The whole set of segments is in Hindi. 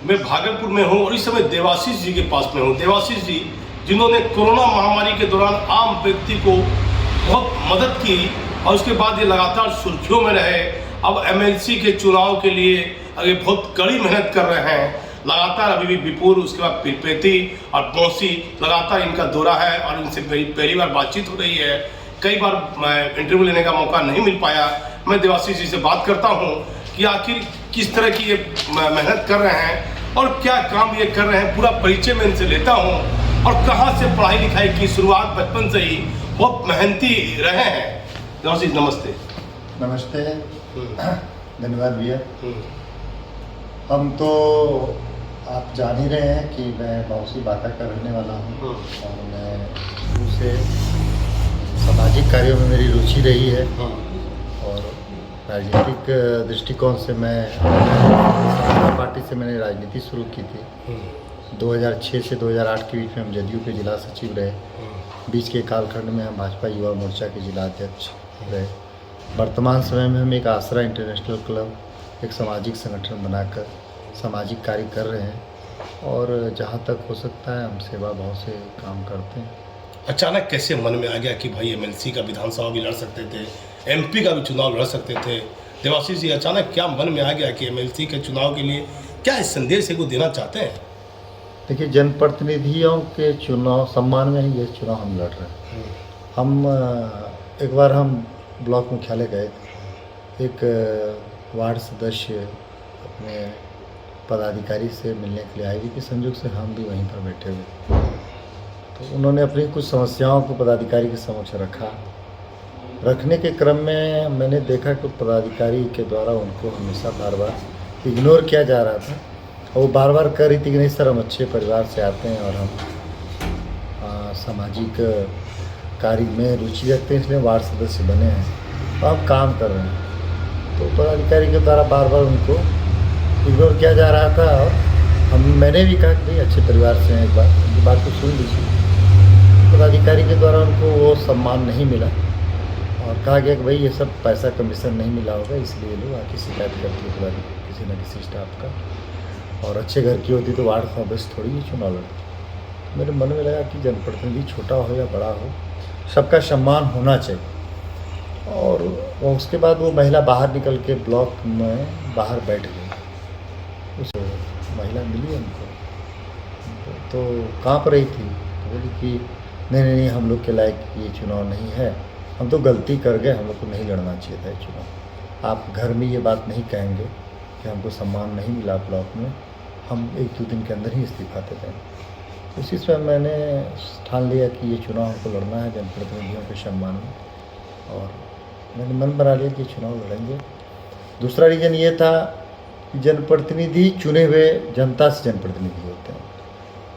मैं भागलपुर में हूँ और इस समय देवाशीष जी के पास में हूँ। देवाशीष जी जिन्होंने कोरोना महामारी के दौरान आम व्यक्ति को बहुत मदद की और उसके बाद ये लगातार सुर्खियों में रहे। अब एमएलसी के चुनाव के लिए आगे बहुत कड़ी मेहनत कर रहे हैं। लगातार अभी भी बिपुर, उसके बाद पीरपेती और पौसी लगातार इनका दौरा है और इनसे पहली बार बातचीत हो रही है। कई बार इंटरव्यू लेने का मौका नहीं मिल पाया। मैं देवाशीष जी से बात करता हूँ कि आखिर किस तरह की ये मेहनत कर रहे हैं और क्या काम ये कर रहे हैं। पूरा परिचय मैं इनसे लेता हूँ और कहाँ से पढ़ाई लिखाई की शुरुआत बचपन से ही बहुत मेहनती रहे हैं। देवाशीष नमस्ते। नमस्ते, धन्यवाद भैया। हम तो आप जान ही रहे हैं कि मैं बहुत सी बातें का रहने वाला हूँ और मैं शुरू से सामाजिक कार्यों में मेरी रुचि रही है और राजनीतिक दृष्टिकोण से मैं समाजवादी पार्टी से मैंने राजनीति शुरू की थी। 2006 से 2008 के बीच में हम जदयू के जिला सचिव रहे। बीच के कालखंड में हम भाजपा युवा मोर्चा के जिला अध्यक्ष रहे। वर्तमान समय में हम एक आसरा इंटरनेशनल क्लब, एक सामाजिक संगठन बनाकर सामाजिक कार्य कर रहे हैं और जहाँ तक हो सकता है हम सेवा भाव से काम करते हैं। अचानक कैसे मन में आ गया कि भाई एमएलसी का विधानसभा भी लड़ सकते थे, एमपी का भी चुनाव लड़ सकते थे? देवाशीष जी अचानक क्या मन में आ गया कि एमएलसी के चुनाव के लिए क्या इस संदेश को देना चाहते हैं? देखिए, जनप्रतिनिधियों के चुनाव सम्मान में ही ये चुनाव हम लड़ रहे हैं। हम एक बार हम ब्लॉक मुख्यालय गए थे। एक वार्ड सदस्य अपने पदाधिकारी से मिलने के लिए आई हुई थी। संयोग से हम भी वहीं पर बैठे हुए, तो उन्होंने अपनी कुछ समस्याओं को पदाधिकारी के समक्ष रखने के क्रम में मैंने देखा कि पदाधिकारी के द्वारा उनको हमेशा बार बार इग्नोर किया जा रहा था और वो बार बार कह रही थी कि नहीं सर, हम अच्छे परिवार से आते हैं और हम सामाजिक कार्य में रुचि रखते हैं, इसलिए वार्ड सदस्य बने हैं और हम काम कर रहे हैं। तो पदाधिकारी के द्वारा बार बार उनको इग्नोर किया जा रहा था और मैंने भी कहा कि भाई अच्छे परिवार से हैं, एक बार उनकी बात को सुन लीजिए। पदाधिकारी के द्वारा उनको वो सम्मान नहीं मिला और कहा गया कि भाई ये सब पैसा कमीशन नहीं मिला होगा, इसलिए लोग आके शिकायत करते हैं किसी न किसी स्टाफ का। और अच्छे घर की होती तो वार्ड सदस्य थोड़ी ही चुनाव लड़ती। मेरे मन में लगा कि जनप्रतिनिधि छोटा हो या बड़ा हो, सबका सम्मान होना चाहिए। और उसके बाद वो महिला बाहर निकल के ब्लॉक में बाहर बैठ गई। उस महिला मिली हमको तो काँप रही थी, तो बोली कि नहीं, हम लोग के लायक ये चुनाव नहीं है, हम तो गलती कर गए, हम लोग को नहीं लड़ना चाहिए था ये चुनाव। आप घर में ये बात नहीं कहेंगे कि हमको सम्मान नहीं मिला ब्लॉक में, हम 1-2 दिन के अंदर ही इस्तीफा दे देंगे। उसी समय मैंने ठान लिया कि ये चुनाव हमको लड़ना है जनप्रतिनिधियों के सम्मान में और मैंने मन बना लिया कि चुनाव लड़ेंगे। दूसरा रीज़न ये था कि जनप्रतिनिधि चुने हुए जनता से जनप्रतिनिधि होते हैं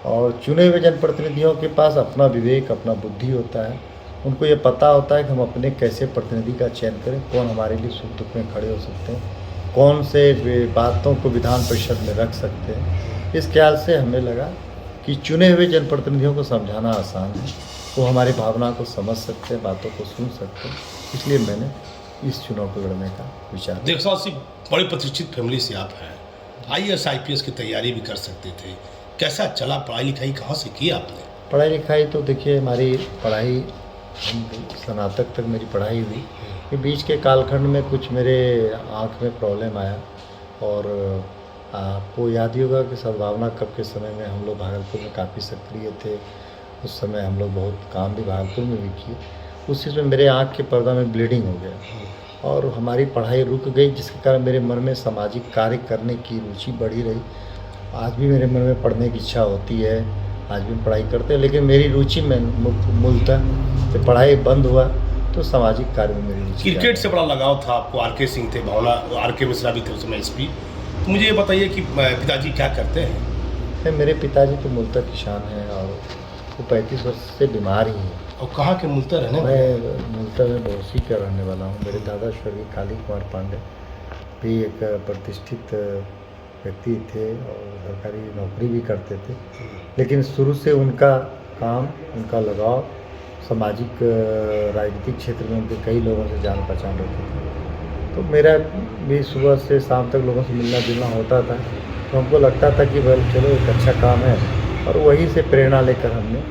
और चुने हुए जनप्रतिनिधियों के पास अपना विवेक, अपना बुद्धि होता है। उनको ये पता होता है कि हम अपने कैसे प्रतिनिधि का चयन करें, कौन हमारे लिए सुख दुख में खड़े हो सकते हैं, कौन से बातों को विधान परिषद में रख सकते हैं। इस ख्याल से हमें लगा कि चुने हुए जनप्रतिनिधियों को समझाना आसान है, वो हमारी भावना को समझ सकते हैं, बातों को सुन सकते हैं। इसलिए मैंने इस चुनाव को लड़ने का विचार। देवाशीष, बड़ी प्रतिष्ठित फैमिली से आप हैं, IAS IPS की तैयारी भी कर सकते थे, कैसा चला? पढ़ाई लिखाई कहाँ से की आपने? पढ़ाई लिखाई तो देखिए, हमारी पढ़ाई स्नातक तक मेरी पढ़ाई हुई। कि बीच के कालखंड में कुछ मेरे आँख में प्रॉब्लम आया और आपको याद ही होगा कि सद्भावना कप के समय में हम लोग भागलपुर में काफ़ी सक्रिय थे। उस समय हम लोग बहुत काम भी भागलपुर में भी किए। उसी में मेरे आँख के पर्दा में ब्लीडिंग हो गया और हमारी पढ़ाई रुक गई, जिसके कारण मेरे मन में सामाजिक कार्य करने की रुचि बढ़ी रही। आज भी मेरे मन में पढ़ने की इच्छा होती है, आज भी पढ़ाई करते हैं, लेकिन मेरी रुचि में मूलतः जब पढ़ाई बंद हुआ तो सामाजिक कार्य में मेरी रुचि। क्रिकेट से बड़ा लगाव था आपको, RK सिंह थे, भावना RK मिश्रा भी थे उस समय SP। तो मुझे ये बताइए कि पिताजी क्या करते हैं? मेरे पिताजी तो मूलतः किसान हैं और वो 35 वर्ष से बीमार ही हैं। और कहाँ के मूलतः रहने? मैं मूलतः में बौसी का रहने वाला हूँ। मेरे दादा स्वर्गीय काली कुमार पांडे भी एक प्रतिष्ठित व्यक्ति थे और सरकारी नौकरी भी करते थे, लेकिन शुरू से उनका काम, उनका लगाव सामाजिक राजनीतिक क्षेत्र में उनके कई लोगों से जान पहचान रखते थे। तो मेरा भी सुबह से शाम तक लोगों से मिलना जुलना होता था तो हमको लगता था कि भाई चलो एक अच्छा काम है, और वहीं से प्रेरणा लेकर हमने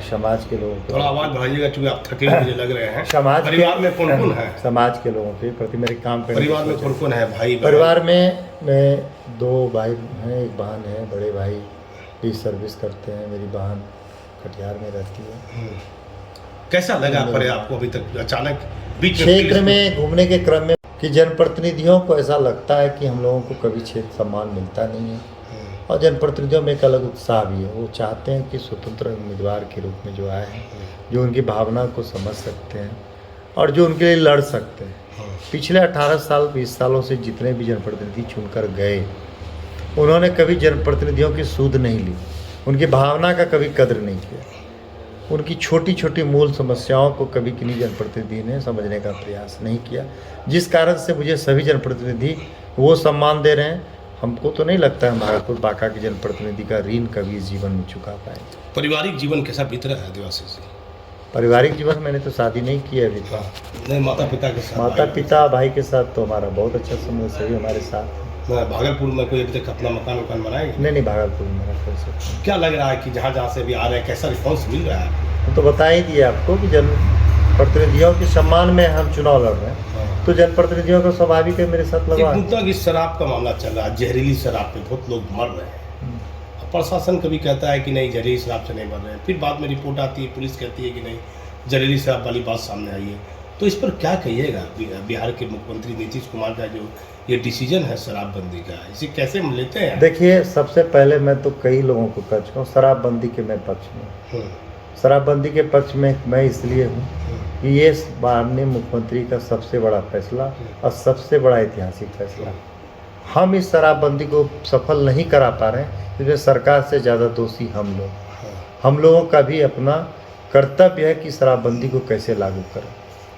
समाज के लोगों को, थोड़ा आवाज़ बढ़ाइएगा क्योंकि आप थके हुए मुझे लग रहे हैं। समाज परिवार में कौन कौन है? समाज के लोगों के प्रति मेरे काम करने परिवार में कौन कौन है? भाई परिवार में मैं 2 भाई हैं, एक बहन है। बड़े भाई भी सर्विस करते हैं, मेरी बहन कटिहार में रहती है। कैसा लगा पड़े आपको अभी तक अचानक बीच क्षेत्र में घूमने के क्रम में कि जनप्रतिनिधियों को ऐसा लगता है कि हम लोगों को कभी क्षेत्र सम्मान मिलता नहीं है, और जनप्रतिनिधियों में एक अलग उत्साह भी है। वो चाहते हैं कि स्वतंत्र उम्मीदवार के रूप में जो आए हैं, जो उनकी भावना को समझ सकते हैं और जो उनके लिए लड़ सकते हैं। पिछले 18 साल 20 सालों से जितने भी जनप्रतिनिधि चुनकर गए, उन्होंने कभी जनप्रतिनिधियों की सूद नहीं ली, उनकी भावना का कभी कद्र नहीं किया, उनकी छोटी छोटी मूल समस्याओं को कभी किसी जनप्रतिनिधि ने समझने का प्रयास नहीं किया, जिस कारण से मुझे सभी जनप्रतिनिधि वो सम्मान दे रहे हैं। हमको तो नहीं लगता है भागलपुर बांका के जनप्रतिनिधि का ऋण कभी इस जीवन में चुका पाएंगे। पारिवारिक जीवन कैसा बीत रहा है देवाशीष जी? पारिवारिक जीवन मैंने तो शादी नहीं की है अभी तो। नहीं, माता पिता के साथ? माता पिता भाई के साथ तो हमारा बहुत अच्छा संबंध, सभी हमारे साथ। भागलपुर में कोई अभी तक अपना मकान बनाएंगे? नहीं, भागलपुर में मेरा कोई सब। क्या लग रहा है कि जहाँ जहाँ से अभी आ रहे हैं कैसा रिस्पॉन्स मिल रहा है? तो बता ही दिया आपको कि जनप्रतिनिधियों के सम्मान में हम चुनाव लड़ रहे हैं, तो जनप्रतिनिधियों का स्वाभाविक है मेरे साथ लगा। मुद्दा की शराब का मामला चल रहा है, जहरीली शराब पे बहुत लोग मर रहे हैं। प्रशासन कभी कहता है कि नहीं जहरीली शराब से नहीं मर रहे हैं, फिर बाद में रिपोर्ट आती है, पुलिस कहती है कि नहीं जहरीली शराब वाली बात सामने आई है। तो इस पर क्या कहिएगा? बिहार के मुख्यमंत्री नीतीश कुमार का जो ये डिसीजन है शराबबंदी का, इसे कैसे लेते हैं? देखिए, सबसे पहले मैं तो कई लोगों को कह चुका हूँ, शराबबंदी के मैं पक्ष में। शराबबंदी के पक्ष में मैं इसलिए हूँ कि ये माननीय मुख्यमंत्री का सबसे बड़ा फैसला और सबसे बड़ा ऐतिहासिक फैसला। हम इस शराबबंदी को सफल नहीं करा पा रहे हैं, इसमें सरकार से ज़्यादा दोषी हम लोगों का भी अपना कर्तव्य है कि शराबबंदी को कैसे लागू करें,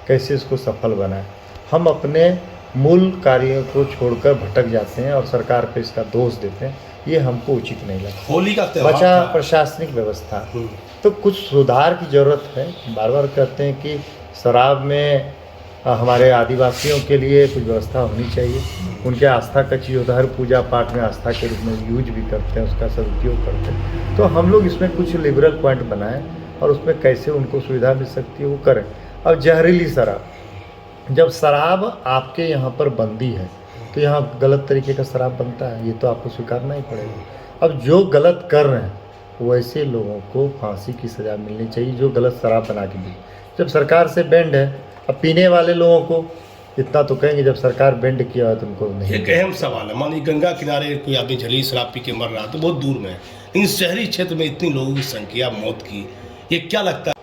कैसे इसको सफल बनाएं। हम अपने मूल कार्यों को छोड़कर भटक जाते हैं और सरकार पे इसका दोष देते हैं, ये हमको उचित नहीं लगता। होली का त्योहार बचा प्रशासनिक व्यवस्था, तो कुछ सुधार की ज़रूरत है। बार बार कहते हैं कि शराब में हमारे आदिवासियों के लिए कुछ व्यवस्था होनी चाहिए। उनके आस्था का चीज़ होता है, हर पूजा पाठ में आस्था के रूप में यूज भी करते हैं, उसका सदुपयोग करते हैं। तो हम लोग इसमें कुछ लिबरल पॉइंट बनाएं और उसमें कैसे उनको सुविधा मिल सकती है वो करें। अब जहरीली शराब, जब शराब आपके यहाँ पर बंदी है तो यहाँ गलत तरीके का शराब बनता है, ये तो आपको स्वीकारना ही पड़ेगा। अब जो गलत कर रहे हैं वैसे लोगों को फांसी की सज़ा मिलनी चाहिए जो गलत शराब बना के दी। जब सरकार से बैंड है, अब पीने वाले लोगों को इतना तो कहेंगे, जब सरकार बैंड किया है तो उनको नहीं। एक अहम सवाल है, मान लीजिए गंगा किनारे कोई आदमी जहरीली शराब पी के मर रहा है तो बहुत दूर में है, लेकिन शहरी क्षेत्र में इतनी लोगों की संख्या मौत की, ये क्या लगता है?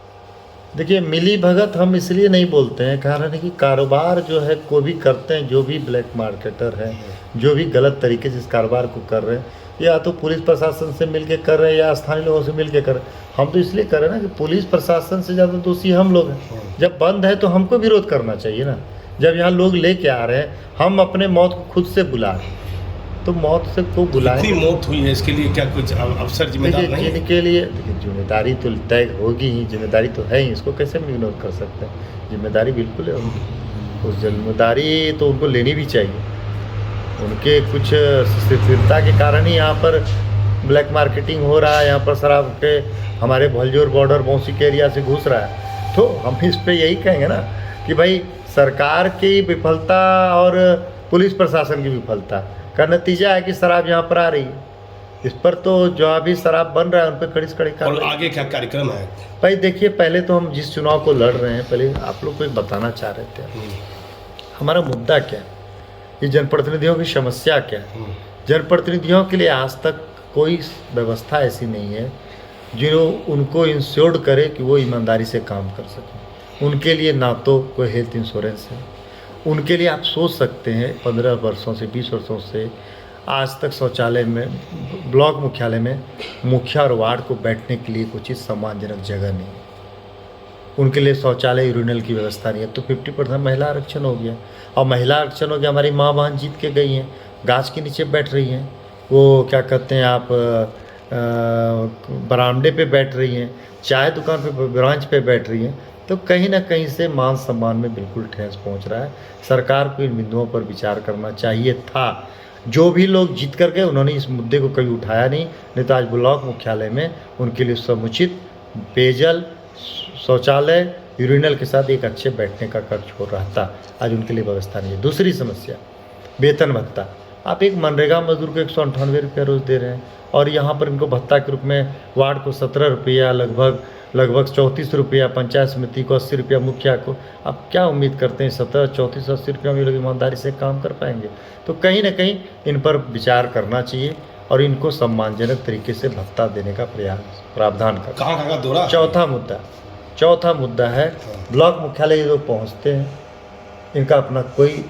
देखिए, मिली भगत हम इसलिए नहीं बोलते हैं, कारण है कि कारोबार जो है कोई भी करते हैं, जो भी ब्लैक मार्केटर है, जो भी गलत तरीके से इस कारोबार को कर रहे हैं, या तो पुलिस प्रशासन से मिलके कर रहे हैं या स्थानीय लोगों से मिलके कर रहे हैं। हम तो इसलिए कर रहे हैं ना कि पुलिस प्रशासन से ज़्यादा दोषी हम लोग हैं। जब बंद है तो हमको विरोध करना चाहिए ना। जब यहाँ लोग लेके आ रहे हैं, हम अपने मौत को खुद से बुला रहे हैं, तो मौत से को बुलाएं। इतनी मौत हुई है, इसके लिए क्या कुछ अफसर जिम्मेदार नहीं है? जिनके लिए देखिए जिम्मेदारी तो तय होगी ही, जिम्मेदारी तो है ही, इसको कैसे हम इग्नोर कर सकते हैं? जिम्मेदारी बिल्कुल है उनकी, उस जिम्मेदारी तो उनको लेनी भी चाहिए। उनके कुछ शिथिलता के कारण ही यहाँ पर ब्लैक मार्केटिंग हो रहा है, यहाँ पर शराब के हमारे भलजोर बॉर्डर मौसी के एरिया से घुस रहा है। तो हम इस पर यही कहेंगे ना कि भाई सरकार की विफलता और पुलिस प्रशासन की विफलता का नतीजा है कि शराब यहाँ पर आ रही है। इस पर तो जो अभी शराब बन रहा है उन पर खड़ी से खड़ी और आगे क्या कार्यक्रम है? भाई देखिए, पहले तो हम जिस चुनाव को लड़ रहे हैं, पहले आप लोग को बताना चाह रहे थे हमारा मुद्दा क्या है, ये जनप्रतिनिधियों की समस्या क्या है। जनप्रतिनिधियों के लिए आज तक कोई व्यवस्था ऐसी नहीं है जो उनको इंश्योर्ड करे कि वो ईमानदारी से काम कर सकें। उनके लिए ना तो कोई हेल्थ इंश्योरेंस है, उनके लिए आप सोच सकते हैं 15 वर्षों से 20 वर्षों से आज तक शौचालय में, ब्लॉक मुख्यालय में मुखिया और वार्ड को बैठने के लिए कुछ सम्मानजनक जगह नहीं है। उनके लिए शौचालय यूरिनल की व्यवस्था नहीं है। तो 50% महिला आरक्षण हो गया, और महिला आरक्षण हो गया, हमारी माँ बहन जीत के गई हैं, गाछ के नीचे बैठ रही हैं, वो क्या कहते हैं आप बरामदे पे बैठ रही हैं, चाय दुकान पे ब्रांच पे बैठ रही हैं। तो कहीं ना कहीं से मान सम्मान में बिल्कुल ठेस पहुंच रहा है। सरकार को इन बिंदुओं पर विचार करना चाहिए था। जो भी लोग जीत कर गए उन्होंने इस मुद्दे को कभी उठाया नहीं तो आज ब्लॉक मुख्यालय में उनके लिए समुचित पेयजल, शौचालय, यूरिनल के साथ एक अच्छे बैठने का कक्ष हो रहता। आज उनके लिए व्यवस्था नहीं है। दूसरी समस्या वेतन भत्ता। आप एक मनरेगा मजदूर को 198 रुपया रोज़ दे रहे हैं और यहाँ पर इनको भत्ता के रूप में वार्ड को 17 रुपया, लगभग 34 रुपया, पंचायत समिति को 80 रुपया, मुखिया को। आप क्या उम्मीद करते हैं 17, 34, 80 रुपया में लोग ईमानदारी से काम कर पाएंगे? तो कहीं ना कहीं इन पर विचार करना चाहिए और इनको सम्मानजनक तरीके से भत्ता देने का प्रावधान कर। कहाँ का दौरा? चौथा मुद्दा है ब्लॉक मुख्यालय ये लोग पहुँचते हैं, इनका अपना कोई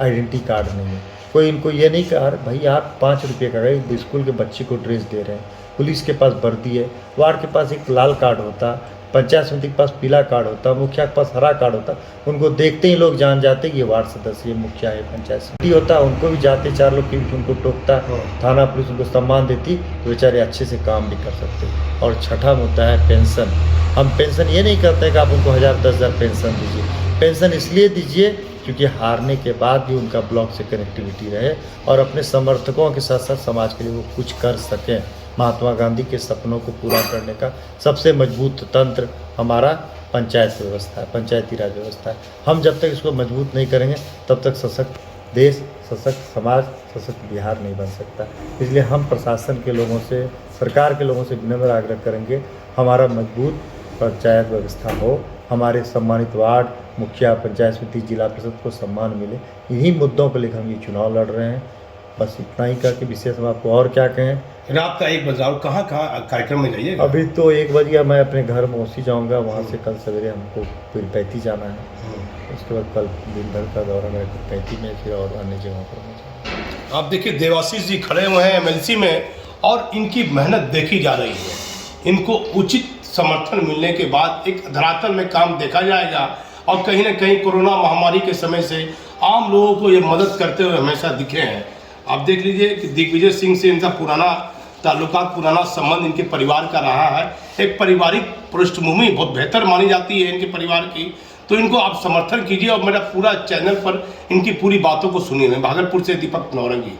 आइडेंटिटी कार्ड नहीं है। कोई इनको ये नहीं कहा भाई आप 5 रुपये का गए स्कूल के बच्चे को ड्रेस दे रहे हैं, पुलिस के पास वर्दी है, वार्ड के पास एक लाल कार्ड होता, पंचायत समिति के पास पीला कार्ड होता, मुखिया के पास हरा कार्ड होता। उनको देखते ही लोग जान जाते कि ये वार्ड सदस्य है, मुखिया है, पंचायत समिति होता। उनको भी जाते 4 लोग के बीच उनको टोकता, थाना पुलिस उनको सम्मान देती, तो बेचारे अच्छे से काम भी कर सकते। और छठा मुद्दा है पेंशन। हम पेंशन ये नहीं कहते कि आप उनको 1000, 10,000 पेंशन दीजिए। पेंशन इसलिए दीजिए क्योंकि हारने के बाद भी उनका ब्लॉक से कनेक्टिविटी रहे और अपने समर्थकों के साथ साथ समाज के लिए वो कुछ कर सकें। महात्मा गांधी के सपनों को पूरा करने का सबसे मजबूत तंत्र हमारा पंचायत व्यवस्था है, पंचायती राज व्यवस्था है। हम जब तक इसको मजबूत नहीं करेंगे तब तक सशक्त देश, सशक्त समाज, सशक्त बिहार नहीं बन सकता। इसलिए हम प्रशासन के लोगों से, सरकार के लोगों से विनम्र आग्रह करेंगे हमारा मजबूत पंचायत व्यवस्था हो, हमारे सम्मानित वार्ड, मुखिया, पंचायत समिति, जिला परिषद को सम्मान मिले। इन्हीं मुद्दों को लेकर हम ये चुनाव लड़ रहे हैं। बस इतना ही करके विशेष हम आपको और क्या कहें। रात का 1 बजे कहाँ कार्यक्रम में जाइएगा? अभी तो 1 बज गया, मैं अपने घर मौसी जाऊंगा, वहाँ से कल सवेरे हमको पीरपैंती जाना है। उसके बाद कल दिन भर का दौरा मेरा पीरपैंती में, फिर और अन्य जगहों पर। आप देखिए देवाशीष जी खड़े हुए हैं MLC में और इनकी मेहनत देखी जा रही है। इनको उचित समर्थन मिलने के बाद एक धरातल में काम देखा जाएगा और कहीं ना कहीं कोरोना महामारी के समय से आम लोगों को ये मदद करते हुए हमेशा दिखे हैं। आप देख लीजिए कि दिग्विजय सिंह से इनका पुराना ताल्लुकात, पुराना संबंध इनके परिवार का रहा है। एक पारिवारिक पृष्ठभूमि बहुत बेहतर मानी जाती है इनके परिवार की। तो इनको आप समर्थन कीजिए और मेरा पूरा चैनल पर इनकी पूरी बातों को सुनिए। भागलपुर से दीपक नौरंगी।